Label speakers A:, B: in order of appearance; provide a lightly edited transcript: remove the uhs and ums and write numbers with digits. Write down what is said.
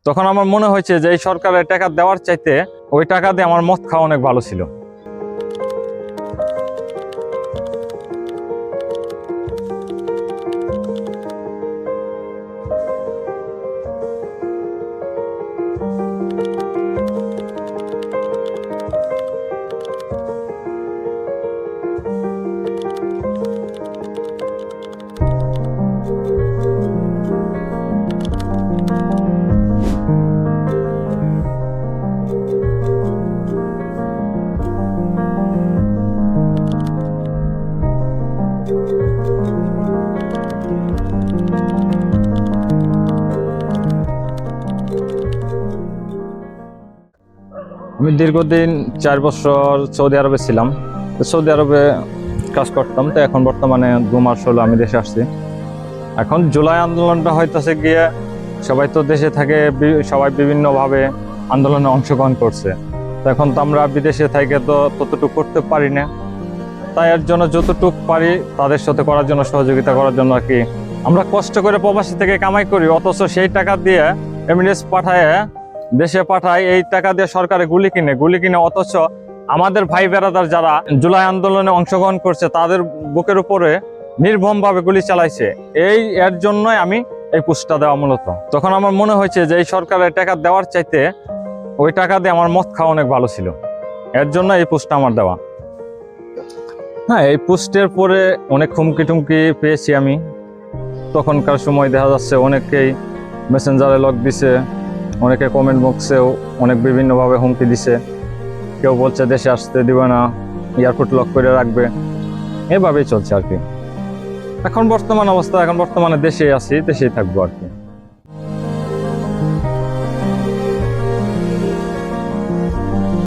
A: তখন আমার মনে হয়েছে যে এই সরকারের টাকা দেওয়ার চাইতে ওই টাকা দিয়ে আমার মদ খাওয়া অনেক ভালো ছিল। আমি দীর্ঘদিন 4 বছর সৌদি আরবে ছিলাম। সৌদি আরবে কাজ করতাম। তো এখন বর্তমানে 2 মাস হলো আমি দেশে আসছি। এখন জুলাই আন্দোলনটা হইতেছে গিয়ে সবাই তো দেশে থাকে, সবাই বিভিন্নভাবে আন্দোলনে অংশগ্রহণ করছে। তো এখন তো আমরা বিদেশে থেকে তো ততটুকু করতে পারি না। তাই এর জন্য যতটুকু পারি তাদের সাথে করার জন্য, সহযোগিতা করার জন্য আর কি। আমরা কষ্ট করে প্রবাসী থেকে কামাই করি, অথচ সেই টাকা দিয়ে এমএনএস দেশে পাঠায়। এই টাকা দিয়ে সরকারে গুলি কিনে, অথচ আমাদের ভাই বেরাদার যারা জুলাই আন্দোলনে অংশগ্রহণ করছে তাদের বুকের উপরে নির্মমভাবে গুলি চালাইছে। এর জন্যই আমি এই পোস্টটা দেওয়া মূলত। তখন আমার মনে হয়েছে যে এই সরকারের টাকা দেওয়ার চাইতে ওই টাকা দিয়ে আমার মদ খাওয়া অনেক ভালো ছিল। এর জন্য এই পোস্টটা আমার দেওয়া। হ্যাঁ, এই পোস্টের পরে অনেক হুমকি টুমকি পেয়েছি আমি। তখনকার সময় দেখা যাচ্ছে অনেকেই মেসেঞ্জারে লক দিছে, অনেকে কমেন্ট বক্সেও অনেক বিভিন্নভাবে হুমকি দিছে। কেউ বলছে দেশে আসতে দিবে না, এয়ারপোর্ট লক করে রাখবে, এভাবেই চলছে আর কি। এখন বর্তমানে দেশেই আছি, দেশেই থাকবো আর কি।